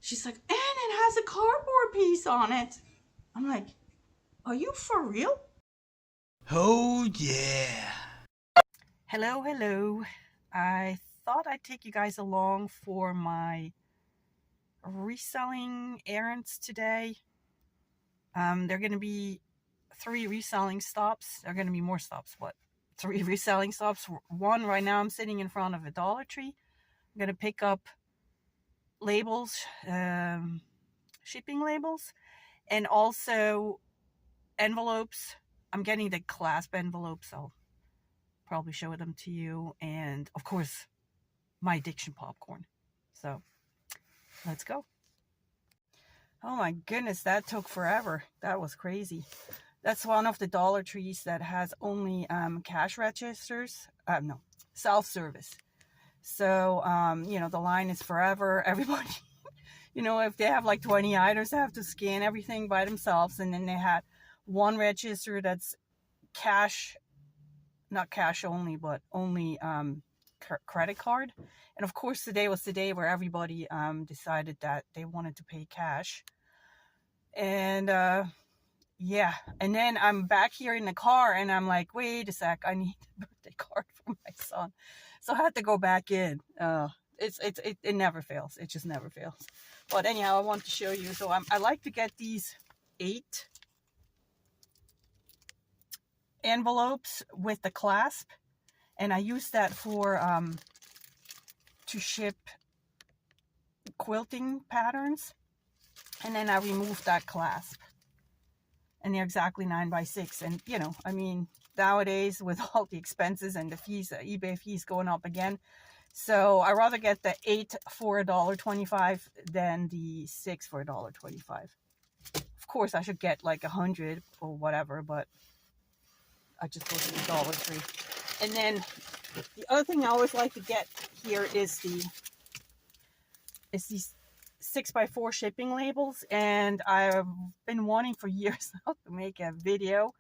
She's like, and it has a cardboard piece on it. I'm like, are you for real? Oh yeah. Hello, hello. I thought I'd take you guys along for my reselling errands today. There are going to be 3 reselling stops. There are going to be more stops, but 3 reselling stops. One, right now I'm sitting in front of a Dollar Tree. I'm going to pick up labels, shipping labels, and also envelopes. I'm getting the clasp envelopes. I'll probably show them to you. And of course, my addiction popcorn. So let's go. Oh my goodness, that took forever. That was crazy. That's one of the Dollar Trees that has only cash registers. No, self-service. So, the line is forever. Everybody, if they have like 20 items, they have to scan everything by themselves. And then they had one register that's cash, not cash only, but only credit card. And of course, today was the day where everybody decided that they wanted to pay cash. And yeah, and then I'm back here in the car and I'm like, wait a sec, I need a birthday card for my son. So I had to go back in. It never fails. It just never fails. But anyhow, I want to show you. So I like to get these 8 envelopes with the clasp, and I use that for to ship quilting patterns, and then I remove that clasp, and they're exactly 9x6. And nowadays with all the expenses and the fees, the eBay fees going up again, so I rather get the 8 for $1.25 than the 6 for $1.25. Of course, I should get like 100 or whatever, but I just go to the Dollar Tree. And then the other thing I always like to get here is these 6x4 shipping labels. And I've been wanting for years now to make a video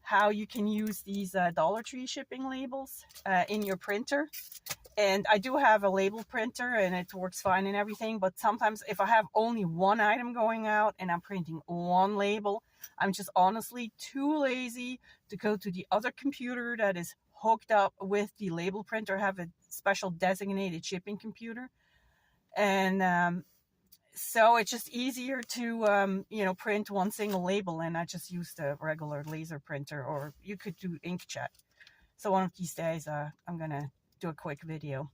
how you can use these Dollar Tree shipping labels in your printer. And I do have a label printer and it works fine and everything, but sometimes if I have only one item going out and I'm printing one label, I'm just honestly too lazy to go to the other computer that is hooked up with the label printer. I have a special designated shipping computer. And so it's just easier to, print one single label, and I just use the regular laser printer, or you could do inkjet. So one of these days, I'm going to do a quick video.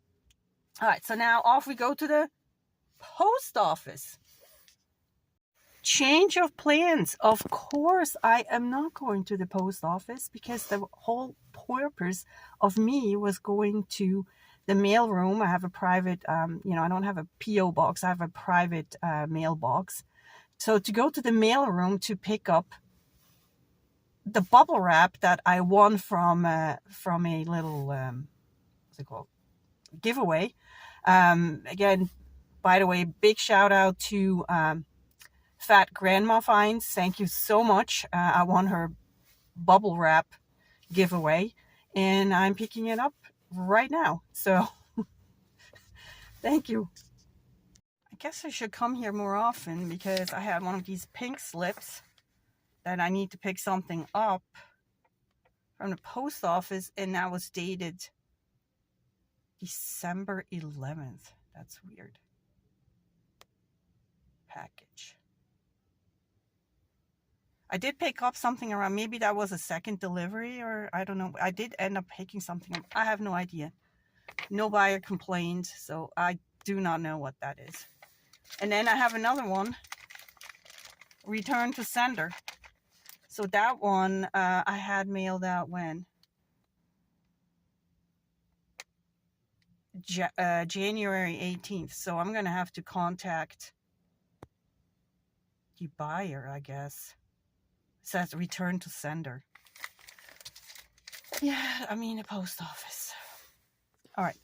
All right, so now off we go to the post office. Change of plans. Of course, I am not going to the post office because the whole purpose of me was going to the mail room. I have a private, I don't have a P.O. box. I have a private mailbox. So to go to the mail room to pick up the bubble wrap that I won from a little, what's it called? Giveaway. Again, by the way, big shout out to Fat Grandma Finds. Thank you so much. I won her bubble wrap giveaway, and I'm picking it up right now. So thank you. I guess I should come here more often because I had one of these pink slips that I need to pick something up from the post office, and that was dated December 11th. That's weird. Package. I did pick up something around, maybe that was a second delivery, or I don't know. I did end up picking something up. I have no idea. No buyer complained, so I do not know what that is. And then I have another one, return to sender. So that one I had mailed out when? January 18th. So I'm going to have to contact the buyer, I guess. It says return to sender. Yeah, I mean the post office. All right.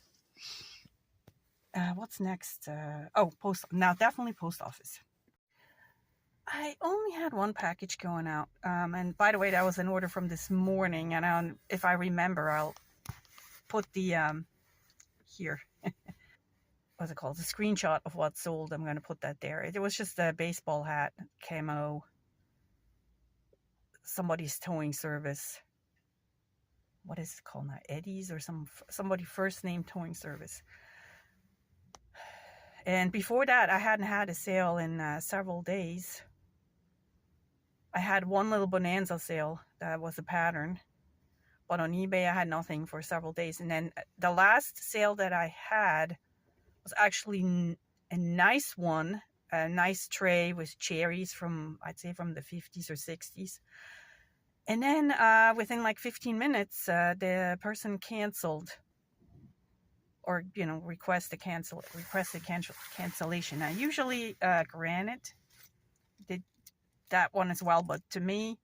What's next? Now definitely post office. I only had one package going out. And by the way, that was an order from this morning. And if I remember, I'll put the, here. what's it called? A screenshot of what sold. I'm going to put that there. It was just a baseball hat, camo, somebody's towing service. What is it called now? Eddie's or somebody first name towing service. And before that, I hadn't had a sale in several days. I had one little bonanza sale that was a pattern, but on eBay I had nothing for several days. And then the last sale that I had was actually a nice one, a nice tray with cherries from, I'd say from the 50s or 60s. And then within like 15 minutes, the person canceled, or requested cancellation. Now usually Granite did that one as well, but to me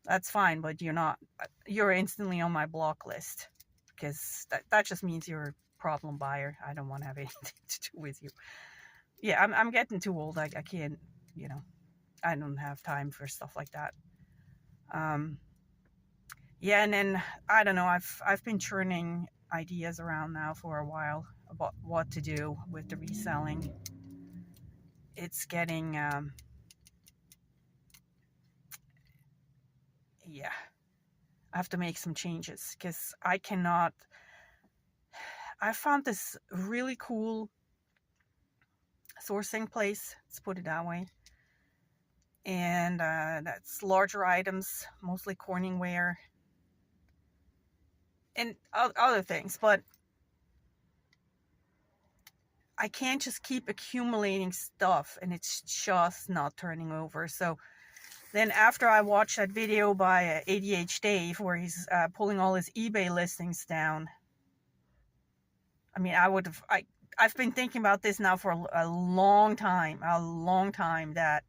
that's fine. But you're instantly on my block list, because that just means you're a problem buyer. I don't want to have anything to do with you. Yeah, I'm getting too old. I can't, I don't have time for stuff like that. Yeah, and then I don't know, I've been churning ideas around now for a while about what to do with the reselling. It's getting yeah, I have to make some changes, because I found this really cool sourcing place, let's put it that way, and that's larger items, mostly Corningware and other things, but I can't just keep accumulating stuff and it's just not turning over. So then after I watched that video by ADH Dave where he's pulling all his eBay listings down, I mean, I've been thinking about this now for a long time, that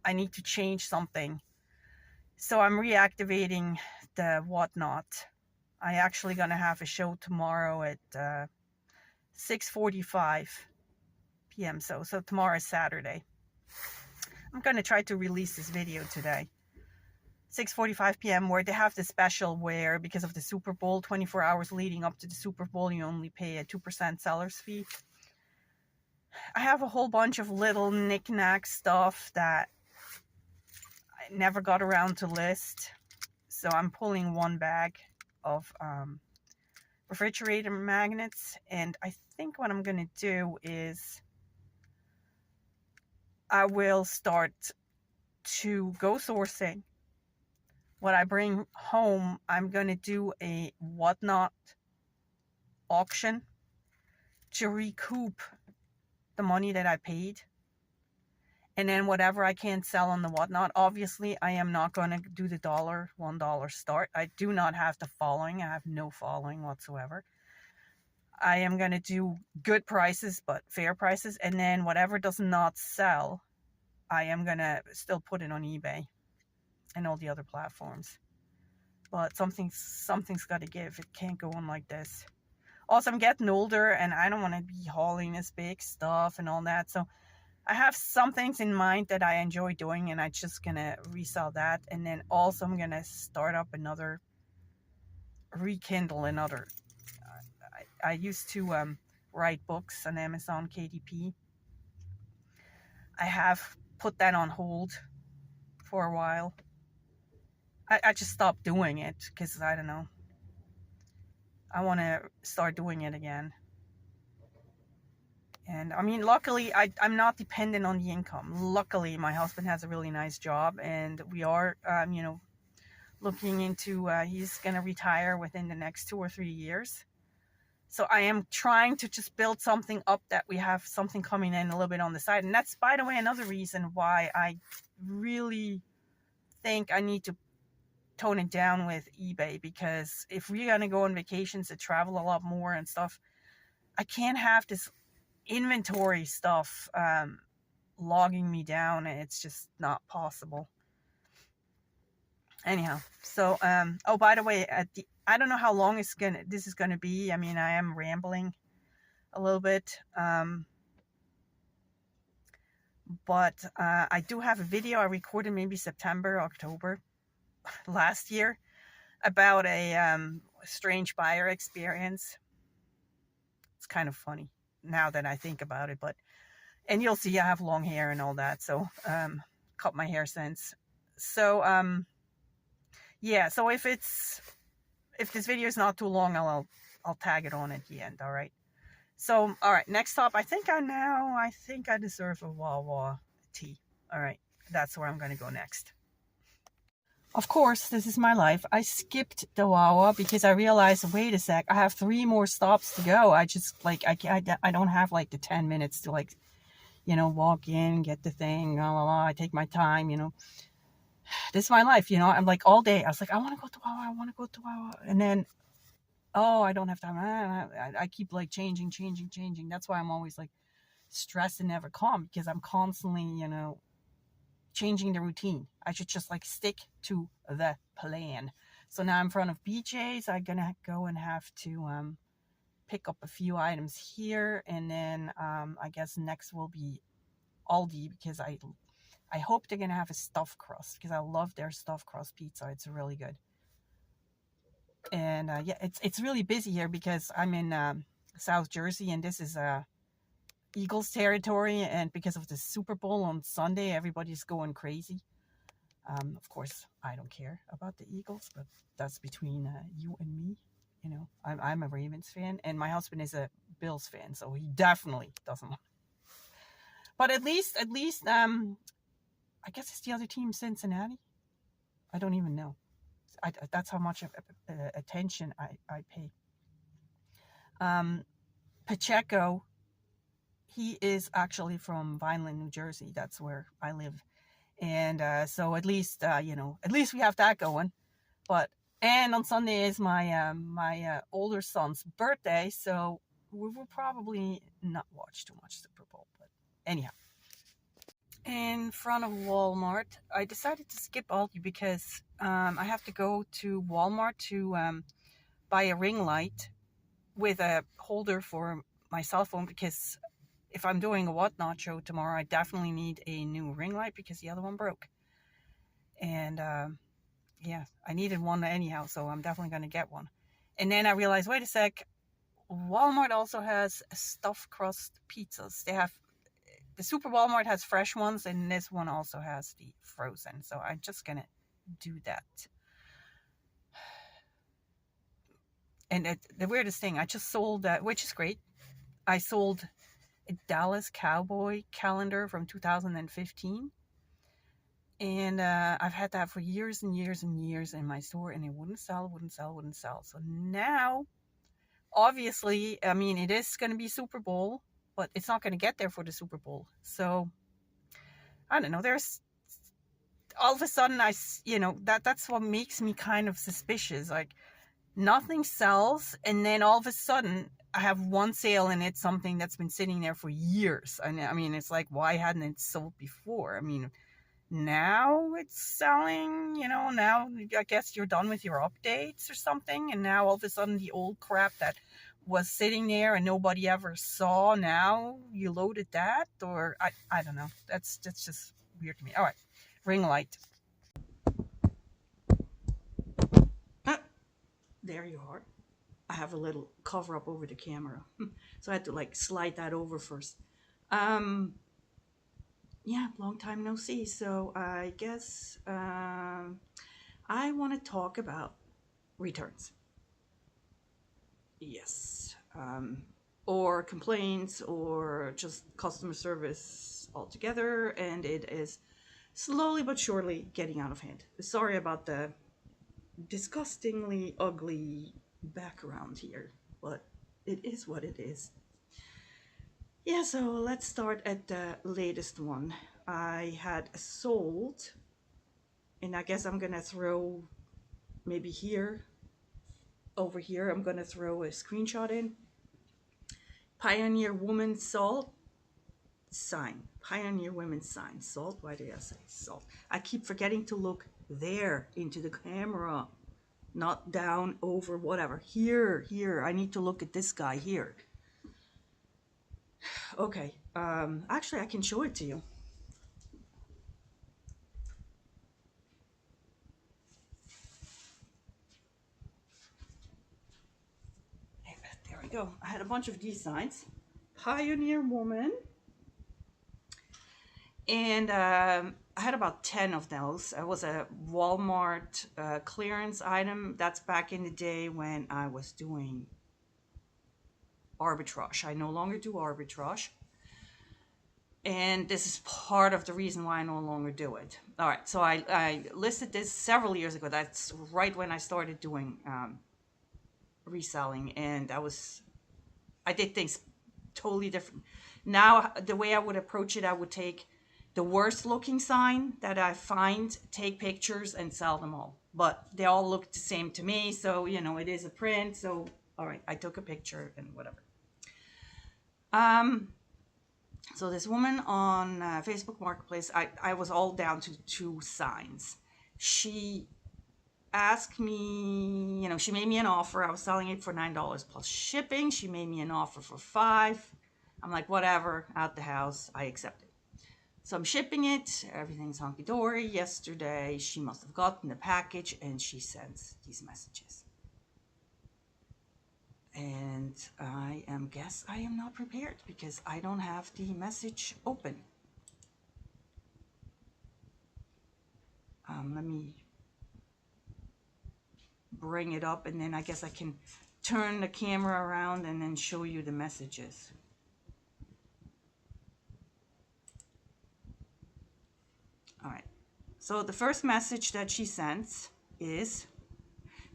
I need to change something. So I'm reactivating the Whatnot. I actually gonna have a show tomorrow at 6:45 p.m. So tomorrow is Saturday. I'm gonna try to release this video today. 6:45 p.m. where they have the special where, because of the Super Bowl, 24 hours leading up to the Super Bowl, you only pay a 2% seller's fee. I have a whole bunch of little knick-knack stuff that I never got around to list. So I'm pulling one bag of refrigerator magnets, and I think what I'm going to do is I will start to go sourcing. What I bring home, I'm going to do a Whatnot auction to recoup the money that I paid. And then whatever I can't sell on the Whatnot, obviously I am not going to do the $1 start. I do not have the following. I have no following whatsoever. I am going to do good prices, but fair prices. And then whatever does not sell, I am going to still put it on eBay and all the other platforms. But something's got to give. It can't go on like this. Also, I'm getting older and I don't want to be hauling this big stuff and all that. So I have some things in mind that I enjoy doing, and I'm just going to resell that. And then also I'm going to start up rekindle another. I used to write books on Amazon KDP. I have put that on hold for a while. I just stopped doing it because, I don't know, I want to start doing it again. And I mean, luckily, I'm not dependent on the income. Luckily, my husband has a really nice job, and we are, looking into, he's going to retire within the next 2 or 3 years. So I am trying to just build something up that we have something coming in a little bit on the side. And that's, by the way, another reason why I really think I need to tone it down with eBay, because if we're going to go on vacations and travel a lot more and stuff, I can't have this inventory stuff logging me down, and it's just not possible. Anyhow, so oh, by the way, I don't know how long this is gonna be. I mean, I am rambling a little bit, but I do have a video I recorded maybe September, October last year about a strange buyer experience. It's kind of funny. now that I think about it. But and you'll see I have long hair and all that, so cut my hair since. So yeah, so if this video is not too long, I'll tag it on at the end. All right. So all right, next up, I think I deserve a Wawa tea. All right, that's where I'm gonna go next. Of course, this is my life. I skipped the Wawa because I realized, wait a sec, I have 3 more stops to go. I just like I don't have like the 10 minutes to like, walk in, get the thing, la la la. I take my time, This is my life, I'm like all day. I was like, I want to go to Wawa, I want to go to Wawa, and then oh, I don't have time. I keep like changing. That's why I'm always like stressed and never calm, because I'm constantly, changing the routine. I should just like stick to the plan. So now I'm in front of BJ's. I'm gonna go and have to pick up a few items here, and then I guess next will be Aldi, because I hope they're gonna have a stuffed crust, because I love their stuffed crust pizza. It's really good. And yeah, it's really busy here because I'm in South Jersey, and this is Eagles territory, and because of the Super Bowl on Sunday, everybody's going crazy. Of course, I don't care about the Eagles, but that's between you and me. I'm a Ravens fan, and my husband is a Bills fan, so he definitely doesn't want. But at least, I guess it's the other team, Cincinnati. I don't even know. That's how much attention I pay. Pacheco, he is actually from Vineland, New Jersey. That's where I live. And so at least, at least we have that going. And on Sunday is my older son's birthday, so we will probably not watch too much Super Bowl. But anyhow, in front of Walmart, I decided to skip Aldi because I have to go to Walmart to buy a ring light with a holder for my cell phone, because if I'm doing a whatnot show tomorrow, I definitely need a new ring light because the other one broke. And yeah, I needed one anyhow, so I'm definitely going to get one. And then I realized, wait a sec, Walmart also has stuffed crust pizzas. The Super Walmart has fresh ones, and this one also has the frozen. So I'm just going to do that. And the weirdest thing, I just sold that, which is great. I sold a Dallas Cowboy calendar from 2015. And I've had that for years and years and years in my store, and it wouldn't sell. So now, obviously, I mean, it is going to be Super Bowl, but it's not going to get there for the Super Bowl. So, I don't know. There's all of a sudden, that's what makes me kind of suspicious. Like, nothing sells, and then all of a sudden, I have one sale, and it's something that's been sitting there for years. And I mean, it's like, why hadn't it sold before? I mean, now it's selling, now I guess you're done with your updates or something, and now all of a sudden the old crap that was sitting there and nobody ever saw, now you loaded that, or I don't know. That's just weird to me. All right, ring light. There you are. I have a little cover up over the camera, so I had to like slide that over first. Yeah, long time no see. So I guess I want to talk about returns. Yes. Or complaints, or just customer service altogether. And it is slowly but surely getting out of hand. Sorry about the disgustingly ugly background here, but it is what it is. Yeah, so let's start at the latest one. I had sold, and I guess I'm gonna throw maybe over here, I'm gonna throw a screenshot in. Pioneer Woman Salt sign. Pioneer Women sign. Salt? Why did I say salt? I keep forgetting to look there into the camera, not down, over, whatever. Here. I need to look at this guy here. Okay. Actually, I can show it to you. There we go. I had a bunch of these signs. Pioneer Woman. And I had about 10 of those. It was a Walmart clearance item. That's back in the day when I was doing arbitrage. I no longer do arbitrage. And this is part of the reason why I no longer do it. All right, so I listed this several years ago. That's right when I started doing reselling, and I did things totally different. Now, the way I would approach it, I would take the worst looking sign that I find, take pictures, and sell them all. But they all look the same to me, so it is a print. So, all right, I took a picture and whatever. So this woman on Facebook Marketplace, I was all down to 2 signs. She asked me, she made me an offer. I was selling it for $9 plus shipping. She made me an offer for 5. I'm like, whatever, out the house. I accept it. So I'm shipping it. Everything's hunky-dory. Yesterday, she must have gotten the package and she sends these messages. And I am not prepared because I don't have the message open. Let me bring it up, and then I guess I can turn the camera around and then show you the messages. All right. So the first message that she sends is,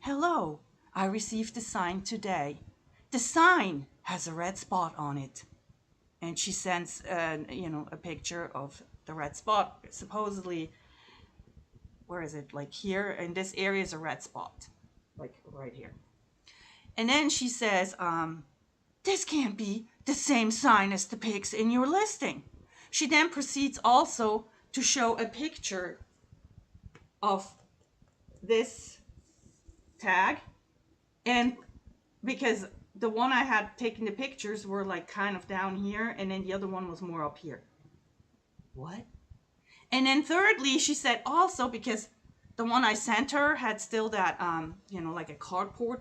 "Hello, I received the sign today. The sign has a red spot on it." And she sends, a picture of the red spot. Supposedly, where is it? Like here, in this area is a red spot, like right here. And then she says, "This can't be the same sign as the pics in your listing." She then proceeds also to show a picture of this tag, and because the one I had taken the pictures were like kind of down here, and then the other one was more up here. What? And then thirdly, she said also, because the one I sent her had still that, like a cardboard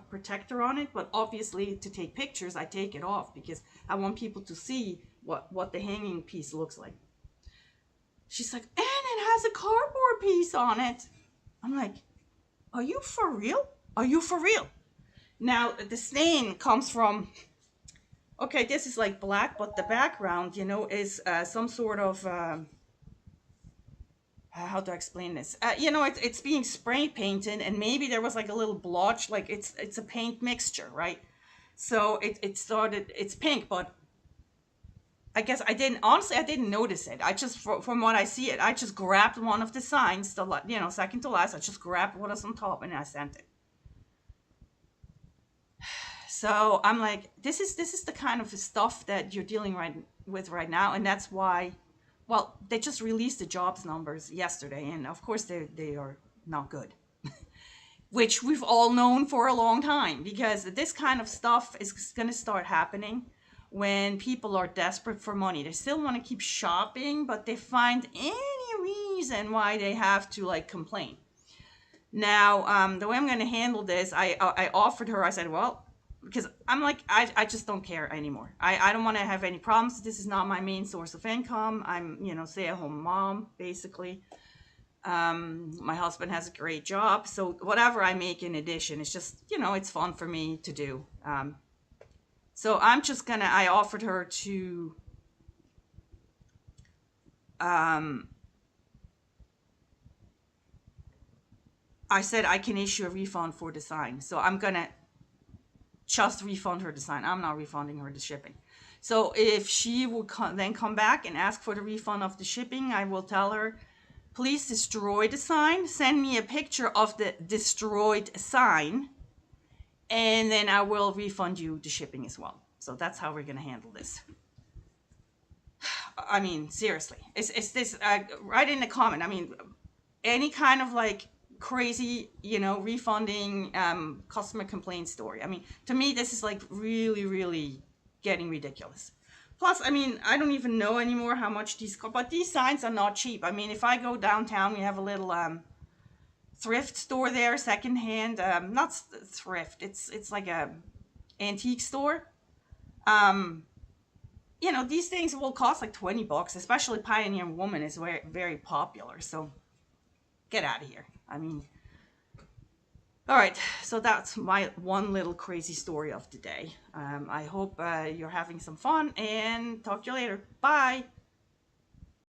protector on it, but obviously to take pictures, I take it off because I want people to see what the hanging piece looks like. She's like, "And it has a cardboard piece on it." I'm like, "Are you for real? Are you for real?" Now, the stain comes from, okay, this is like black, but the background, is some sort of, how do I explain this? It's being spray painted, and maybe there was like a little blotch, like it's a paint mixture, right? So it's pink, but I guess I didn't notice it. I just, from what I see it, I just grabbed one of the signs, second to last. I just grabbed what was on top and I sent it. So I'm like, this is the kind of stuff that you're dealing with right now, and that's why. Well, they just released the jobs numbers yesterday, and of course they are not good, which we've all known for a long time, because this kind of stuff is going to start happening when people are desperate for money. They still want to keep shopping, but they find any reason why they have to like complain. Now, the way I'm going to handle this, I offered her, I said, well, because I'm like, I just don't care anymore. I don't want to have any problems. This is not my main source of income. I'm, stay-at-home mom, basically. My husband has a great job. So whatever I make in addition, it's just, it's fun for me to do. So I'm just going to, I offered her to, I said I can issue a refund for the sign. So I'm going to just refund her the sign. I'm not refunding her the shipping. So if she will then come back and ask for the refund of the shipping, I will tell her, please destroy the sign. Send me a picture of the destroyed sign, and then I will refund you the shipping as well. So that's how we're going to handle this. I mean, seriously, it's this, write in the comment. I mean, any kind of like crazy, refunding customer complaint story. I mean, to me, this is like really, really getting ridiculous. Plus, I mean, I don't even know anymore how much these cost, but these signs are not cheap. I mean, if I go downtown, we have a little thrift store there, secondhand, thrift, it's like a antique store. you know, these things will cost like 20 bucks, especially Pioneer Woman is very, very popular. So get out of here. I mean, all right, so that's my one little crazy story of the day. I hope you're having some fun and talk to you later. Bye.